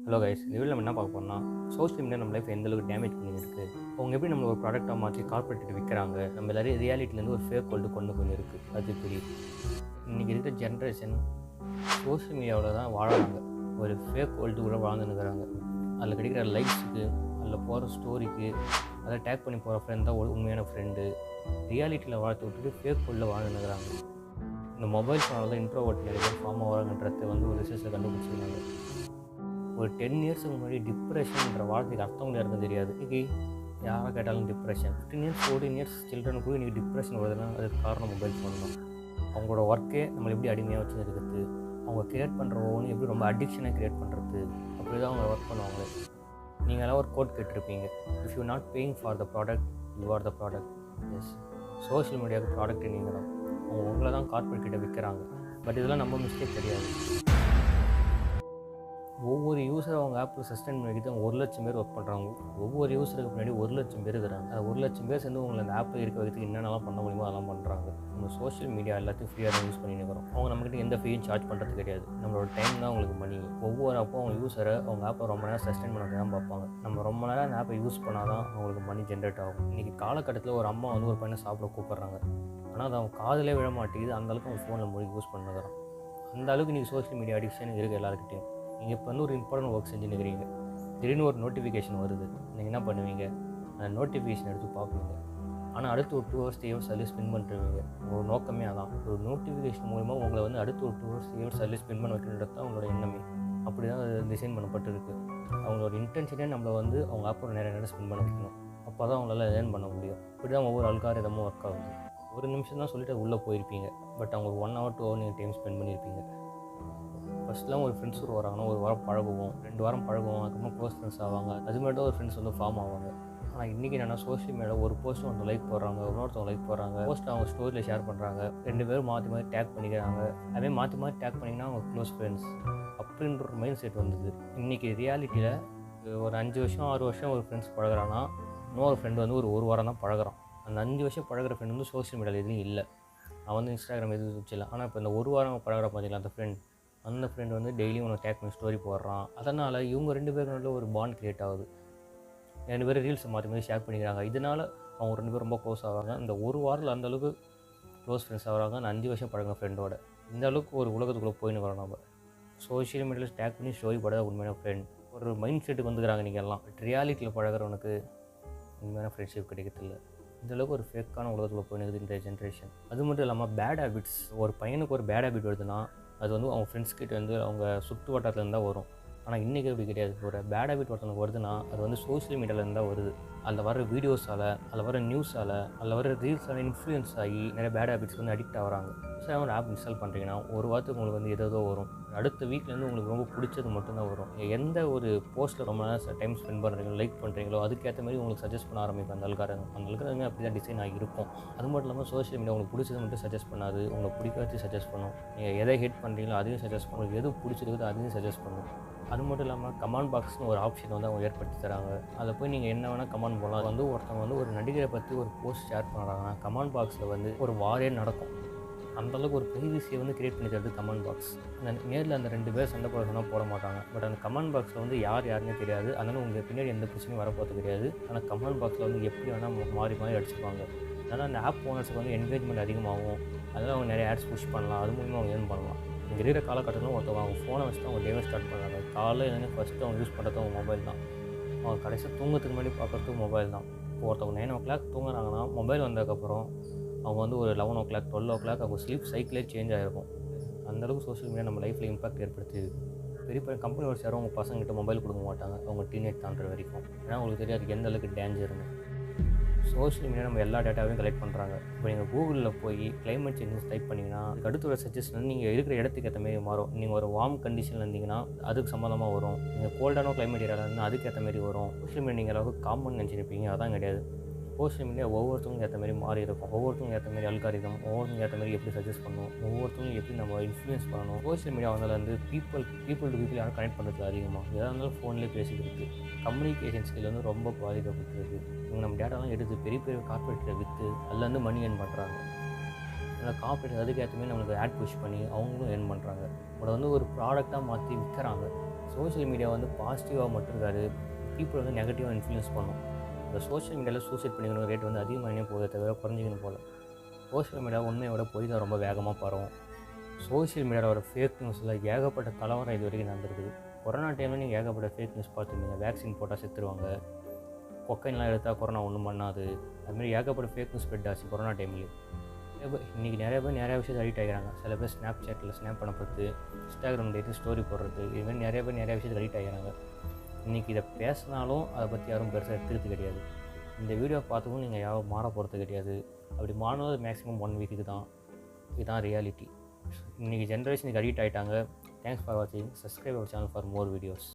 Hello guys, இதில் நம்ம என்ன பார்க்க போறோம்னா சோஷியல் மீடியா நம்ம லைஃப் எந்த அளவுக்கு டேமேஜ் பண்ணியிருக்கு. அவங்க எப்படி நம்மளை ஒரு ப்ராடக்டாக மாற்றி கார்பரேட் விற்கிறாங்க, நம்ம எல்லாரையும் ரியாலிட்டிலேருந்து ஒரு ஃபேக் வேர்ல்டு கொண்டு இருக்குது. அது தெரியும். இன்றைக்கி இருக்கிற ஜென்ரேஷன் சோஷியல் மீடியாவில் தான் வாழறாங்க. ஒரு ஃபேக் வேர்ல்டு கூட வாழ்ந்துன்னுக்குறாங்க. அதில் கிடைக்கிற லைக்ஸுக்கு, அதில் போகிற ஸ்டோரிக்கு, அதை டேக் பண்ணி போகிற ஃப்ரெண்ட் தான் உண்மையான ஃப்ரெண்டு. ரியாலிட்டியில் வாழ்த்து விட்டுட்டு ஃபேக் வேர்ல்டில் வாழ்ந்துன்னுக்குறாங்க. இந்த மொபைல் ஃபோனால் தான் இன்ட்ரோவர்ட் நிறைய பேர் ஃபார்ம் ஆகிறாங்கன்றது ஒரு ரிசர்ச்சில் கண்டுபிடிச்சிருக்காங்க. ஒரு 10 இயர்ஸுக்கு முன்னாடி டிப்ரெஷன்ன்ற வார்த்தைக்கு அர்த்தம் யாருக்கும் தெரியாது. இன்றைக்கி யாரை கேட்டாலும் டிப்ரெஷன். 15 இயர்ஸ் 14 இயர்ஸ் சில்ட்ரனுக்கு கூட இன்றைக்கி டிப்ரெஷன் வருதுன்னா அதுக்கு காரணம் மொபைல் ஃபோன் தான். அவங்களோட ஒர்க்கே நம்மளை எப்படி அடிமையாக வச்சு இருக்குது, அவங்க க்ரியேட் பண்ணுற ஒவ்வொன்றும் எப்படி ரொம்ப அடிக்ஷனாக க்ரியேட் பண்ணுறது, அப்படி தான் அவங்க ஒர்க் பண்ணுவாங்களே. நீங்களாம் ஒரு கோட் கேட்டிருப்பீங்க, if you not paying for the product you are the product. Yes, social மீடியாவுக்கு ப்ராடக்ட் நீங்கள் தான். அவங்க உங்களை தான் கார்பரேட் கிட்ட விற்கிறாங்க. பட் இதெல்லாம் நம்ம மிஸ்டேக் கிடையாது. ஒவ்வொரு யூஸரை அவங்க ஆப்பில் சஸ்டெயின் பண்ணிக்கிட்டு அவங்க 1,00,000 பேர் ஒர்க் பண்ணுறாங்க. ஒவ்வொரு யூஸருக்கு முன்னாடி 1,00,000 பேர் இருக்கிறாங்க. அந்த 1,00,000 பேர் சேர்ந்து உங்களை அந்த ஆப்பில் இருக்க வைக்கிறதுக்கு என்னென்னலாம் பண்ண முடியுமோ அதெல்லாம் பண்ணுறாங்க. நம்ம சோஷியல் மீடியா எல்லாத்தையும் ஃப்ரீயாக தான் யூஸ் பண்ணி இருக்கிறோம். அவங்க நம்மக்கிட்ட எந்த ஃபீயும் சார்ஜ் பண்ணுறது கிடையாது. நம்மளோட டைம் தான் அவங்களுக்கு மணி. ஒவ்வொரு அப்போ அவங்க யூஸரை அவங்க ஆப்பை ரொம்ப நேரம் சஸ்டெயின் பண்ண தான் பார்ப்பாங்க. நம்ம ரொம்ப நேரம் அந்த ஆப்பை யூஸ் பண்ணால் தான் அவங்களுக்கு மணி ஜென்ரேட் ஆகும். இன்றைக்கி காலகட்டத்தில் ஒரு அம்மா ஒரு பையனை சாப்பிட கூப்பிட்றாங்க. ஆனால் அது அவங்க காதிலே விழ மாட்டேங்குது. அந்தளவுக்கு அவங்க ஃபோனில் மொழி யூஸ் பண்ணுறோம். அந்த அளவுக்கு இன்றைக்கி சோஷியல் மீடியா அடிக்ஷன் இருக்குது எல்லாருக்கிட்டையும். நீங்கள் இப்போ ஒரு இம்பார்ட்டன்ட் ஒர்க் செஞ்சுன்னுக்கிறீங்க, திடீர்னு ஒரு நோட்டிஃபிகேஷன் வருது. நீங்கள் என்ன பண்ணுவீங்க? அந்த நோட்டிஃபிகேஷன் எடுத்து பார்ப்பீங்க. ஆனால் அடுத்து ஒரு 2 hours 3 hours அதில் ஸ்பெண்ட் பண்ணுறீங்க. உங்களோட நோக்கமே அதான். ஒரு நோட்டிஃபிகேஷன் மூலமாக உங்களை அடுத்து ஒரு 2 hours 3 hours அதில் ஸ்பெண்ட் பண்ண வைக்கணுன்றது தான் அவங்களோட எண்ணமே. அப்படி தான் அது டிசைன் பண்ணப்பட்டிருக்கு. அவங்களோட இன்டென்ஷனே நம்மளை அவங்க ஆப்போட நேரம் ஸ்பெண்ட் பண்ண வைக்கணும். அப்போ தான் அவங்களால ஏர்ன் பண்ண முடியும். இப்படி தான் ஒவ்வொரு அல்காரிதமும் ஒர்க் ஆகுது. ஒரு நிமிஷம் தான் சொல்லிட்டு உள்ளே போயிருப்பீங்க, பட் அவங்க 1 hour 2 hour நீங்கள் டைம் ஸ்பெண்ட் பண்ணியிருப்பீங்க. ஃபஸ்ட்லாம் ஒரு ஃப்ரெண்ட்ஸ் வராங்கன்னா ஒரு வாரம் பழகுவோம், 2 வாரம் பழகுவோம், அதுக்கப்புறம் க்ளோஸ் ஃப்ரெண்ட்ஸ் ஆவாங்க. அது மாதிரி தான் ஒரு ஃப்ரெண்ட்ஸ் ஃபார்ம் ஆவாங்க. ஆனால் இன்றைக்கி என்னென்னா சோஷியல் மீடியாவில் ஒரு போஸ்ட்டு வந்து லைக் போடுறாங்க, இன்னொருத்தவங்க லைக் போடுறாங்க, போஸ்ட் அவங்க ஸ்டோரியில் ஷேர் பண்ணுறாங்க, 2 பேரும் மாற்றி மாற்றி டேக் பண்ணிக்கிறாங்க. அதே மாற்றி மாற்றி டேக் பண்ணிங்கன்னா அவங்க க்ளோஸ் ஃப்ரெண்ட்ஸ் அப்படின்ற ஒரு மைண்ட் செட் வந்தது. இன்றைக்கி ரியாலிட்டியில் ஒரு 5 வருஷம் 6 வருஷம் ஒரு ஃப்ரெண்ட்ஸ் பழகிறான்னா இன்னொரு ஃப்ரெண்டு ஒரு வாரம் தான் பழகிறான். அந்த 5 வருஷம் பழகிற ஃப்ரெண்டு சோஷியல் மீடியாவில் எதுவும் இல்லை. அவன் இன்ஸ்டாகிராம் எதுவும் வச்சிடலாம். ஆனால் இப்போ இந்த ஒரு வாரம் பழகிற பார்த்தீங்களா அந்த ஃப்ரெண்டு டெய்லியும் உனக்கு டேக் பண்ணி ஸ்டோரி போடுறான். அதனால் இவங்க 2 பேருக்குள்ள ஒரு பாண்ட் க்ரியேட் ஆகுது. 2 பேரும் ரீல்ஸை மாற்றி மாற்றி ஷேர் பண்ணிக்கிறாங்க. இதனால் அவங்க 2 பேரும் ரொம்ப க்ளோஸ் ஆகிறாங்க. இந்த ஒரு வாரத்தில் அந்தளவுக்கு க்ளோஸ் ஃப்ரெண்ட்ஸ் ஆகிறாங்க. அந்த 5 வருஷம் பழகிற ஃப்ரெண்டோட இந்த அளவுக்கு ஒரு உலகத்துக்குள்ளே போயின்னு வரோம். நம்ம சோஷியல் மீடியாவில் டேக் பண்ணி ஸ்டோரி போட உண்மையான ஃப்ரெண்ட் ஒரு மைண்ட் செட்டுக்கு வந்துக்கிறாங்க. நீங்கள் எல்லாம் ரியாலிட்டியில் பழகிறவனுக்கு உண்மையான ஃப்ரெண்ட்ஷிப் கிடைக்கிறதில்ல. இந்தளவுக்கு ஒரு ஃபேக்கான உலகத்தில் போயினுக்குது இந்த ஜென்ரேஷன். அது மட்டும் இல்லாமல் பேட் ஹேபிட்ஸ். ஒரு பையனுக்கு ஒரு பேட் ஹேபிட் வருதுன்னா அது அவங்க ஃப்ரெண்ட்ஸ் கிட்ட அவங்க சுற்று வட்டாரத்துலேருந்து தான் வரும். ஆனால் இன்றைக்கி அப்படி கிடையாது. ஒரு பேட் ஹேபிட் ஒருத்தவங்க வருதுன்னா அது சோஷியல் மீடியாவிலேருந்து தான் வருது. அதில் வர வீடியோஸால், அதில் வர நியூஸால், அதில் வர ரீல்ஸால் இன்ஃப்ளூயன்ஸ் ஆகி நிறைய பேட் ஹேபிட்ஸ் அடிக்ட் ஆகிறாங்க. ஒரு ஆப் இன்ஸ்டால் பண்ணுறீங்கன்னா ஒரு வாரத்துக்கு உங்களுக்கு ஏதோ வரும். அடுத்த வீக்லேருந்து உங்களுக்கு ரொம்ப பிடிச்சது மட்டும்தான் வரும். எந்த ஒரு போஸ்ட்டில் ரொம்ப நேரம் டைம் ஸ்பெண்ட் பண்ணுறீங்களோ, லைக் பண்ணுறீங்களோ அதுக்கேற்ற மாதிரி உங்களுக்கு சஜஸ்ட் பண்ண ஆரம்பிக்கும் அந்த அல்காரிதம் அப்படி தான் டிசைன் ஆகி இருக்கும். அது மட்டும் இல்லாமல் சோஷியல் மீடியா உங்களுக்கு பிடிச்சது மட்டும் சஜஸ்ட் பண்ணாது, உங்களுக்கு பிடிக்காது சஜஸ்ட் பண்ணும். நீங்கள் எதை ஹேட் பண்ணுறீங்களோ அதையும் சஜஸ்ட் பண்ணும், எது பிடிச்சிருக்குதோ அதையும் சஜஸ்ட் பண்ணும். அது மட்டும் இல்லாமல் கமெண்ட் பாக்ஸ்னு ஒரு ஆப்ஷன் அவங்க ஏற்படுத்தி தராங்க. அதில் போய் நீங்கள் என்ன வேணால் கமெண்ட் போடலாம். அது ஒருத்தவங்க ஒரு நடிகரை பற்றி ஒரு போஸ்ட் ஷேர் பண்ணுறாங்கன்னா கமெண்ட் பாக்ஸில் ஒரு வாரே நடக்கும். அந்தளவுக்கு ஒரு ப்ரைவசியை கிரியேட் பண்ணி தருது கமெண்ட் பாக்ஸ். நேரில் அந்த 2 பேர் சண்டை போட சொன்னால் போட மாட்டாங்க. பட் அந்த கமெண்ட் பாக்ஸில் யாருன்னே தெரியாது. அதனால் உங்களுக்கு பின்னாடி எந்த பிரச்சனையும் வரப்போகிறது கிடையாது. ஆனால் கமெண்ட் பாக்ஸில் எப்படி வேணால் மாறி மாறி அடிச்சுப்பாங்க. அதனால் அந்த ஆப் ஓனர்ஸுக்கு என்கேஜ்மெண்ட் அதிகமாகும். அதனால் அவங்க நிறைய ஆட்ஸ் புஷ் பண்ணலாம். அது மூலிமா அவங்க ஏர்ன் பண்ணலாம். இங்கே இருக்கிற காலகட்டத்தில் ஒருத்தவங்க அவங்க ஃபோனை வச்சு தான் அவங்க டேவை ஸ்டார்ட் பண்ணுறாங்க. காலையில் ஃபஸ்ட்டு அவங்க யூஸ் பண்ணுறது அவங்க மொபைல் தான். அவங்க கடைசியாக தூங்கத்துக்கு முன்னாடி பார்க்குறதுக்கு மொபைல் தான். இப்போ ஒருத்தவங்க 9 o'clock தூங்குறாங்கன்னா மொபைல் வந்ததுக்கப்புறம் அவங்க ஒரு 11 o'clock 12 o'clock அவங்க ஸ்லீப் சைக்கிளே சேஞ்ச் ஆகிருக்கும். அந்தளவுக்கு சோஷியல் மீடியா நம்ம லைஃப்பில் இம்பாக்ட் ஏற்படுத்துது. பெரிய பெரிய கம்பெனி ஒரு யாரும் அவங்க பசங்கிட்ட மொபைல் கொடுக்க மாட்டாங்க அவங்க டீனேஜ் தாண்டுற வரைக்கும். ஏன்னா அவங்களுக்கு தெரியாது எந்த அளவுக்கு டேஞ்சர்னு. சோஷியல் மீடியா நம்ம எல்லா டேட்டாவையும் கலெக்ட் பண்ணுறாங்க. இப்போ நீங்கள் கூகுளில் போய் கிளைமேட் சேஞ்சஸ் டைப் பண்ணிங்கன்னா அடுத்த ஒரு சஜஷன் நீங்கள் இருக்கிற இடத்துக்கு ஏற்ற மாதிரி மாறும். நீங்கள் ஒரு வார்ம் கண்டிஷனில் இருந்தீங்கன்னா அதுக்கு சம்மந்தமாக வரும். நீங்கள் கோல்டான கிளைமேட் ஏரியாவில் இருந்தால் அதுக்கு ஏற்ற மாதிரி வரும். சோஷியல் மீடியா நீங்கள் அளவுக்கு காமன் நினச்சிருப்பீங்க, அதான் கிடையாது. சோஷியல் மீடியா ஒவ்வொருத்தவங்க ஏற்ற மாதிரி மாறி இருக்கும். ஒவ்வொருத்தவங்க ஏற்ற மாதிரி அல்காரிதம், ஒவ்வொருத்தவங்க ஏற்ற மாதிரி எப்படி சஜஸ்ட் பண்ணணும், ஒவ்வொருத்தவங்க எப்படி நம்ம இன்ஃப்ளூயன்ஸ் பண்ணணும். Social media people to people யாரும் கனெக்ட் பண்ணுறது அதிகமாக. எதாக இருந்தாலும் ஃபோன்லேயே பேசிக்கிறது. கம்யூனிகேஷன் ஸ்கில் ரொம்ப பாதிக்கப்பட்டிருக்கு. இவங்க நம்ம டேட்டாலாம் எடுத்து பெரிய பெரிய கார்பரேட்டில் விற்று அதில் மணி ஏர்ன் பண்ணுறாங்க. அதனால் கார்பரேட் அதுக்கேற்ற மாதிரி நம்மளுக்கு ஆட் புஷ் பண்ணி அவங்களும் ஏர்ன் பண்ணுறாங்க. அதை ஒரு ப்ராடக்டாக மாற்றி விற்கிறாங்க. சோஷியல் மீடியா வந்து பாசிட்டிவாக மட்டும் இருக்காது, பீப்புள் வந்து நெகட்டிவாக இன்ஃப்ளூயன்ஸ் பண்ணும். இந்த சோஷியல் மீடியாவில் சூசைட் பண்ணிக்கணும் ரேட் வந்து அதிகமாகினே போதே தவிர குறைஞ்சிக்கணும் போல். சோஷியல் மீடியா உண்மையை விட பொய் தான் ரொம்ப வேகமாக பரவும். சோஷியல் மீடியாவில் வர ஃபேக் நியூஸில் ஏகப்பட்ட கலவரம் இது வரைக்கும் நடந்திருக்குது. கொரோனா டைமில் நீங்கள் ஏகப்பட்ட ஃபேக் நியூஸ் பார்த்துருந்தீங்க. வேக்சின் போட்டால் செத்துருவாங்க, கொக்கைன்லாம் எடுத்தால் கொரோனா ஒன்றும் பண்ணாது, அதுமாதிரி ஏகப்பட்ட ஃபேக் நியூஸ் ஸ்ப்ரெட் ஆச்சு கொரோனா டைம்லேயே. இன்றைக்கி நிறைய பேர் நிறையா விஷயத்தை அடிக்ட் ஆகிறாங்க. சில பேர் ஸ்னாப் சாட்டில் ஸ்னாப் பண்ணப்படுறது, இன்ஸ்டாகிராம் டேட்டு ஸ்டோரி போடுறது, இதுமாதிரி நிறைய பேர் நிறையா விஷயத்துக்கு அடிக்ட் ஆகிறாங்க. இன்றைக்கி இதை பேசினாலும் அதை பற்றி யாரும் பெருசாக எடுத்துக்கிறது கிடையாது. இந்த வீடியோ பார்த்துக்கும் நீங்கள் யாரும் மாற போகிறது கிடையாது. அப்படி மாறினது மேக்ஸிமம் 1 வீக்குக்கு தான். இதுதான் ரியாலிட்டி. இன்றைக்கி ஜென்ரேஷனுக்கு அடிக்ட் ஆகிட்டாங்க. தேங்க்ஸ் ஃபார் வாட்சிங். Subscribe our channel for more videos.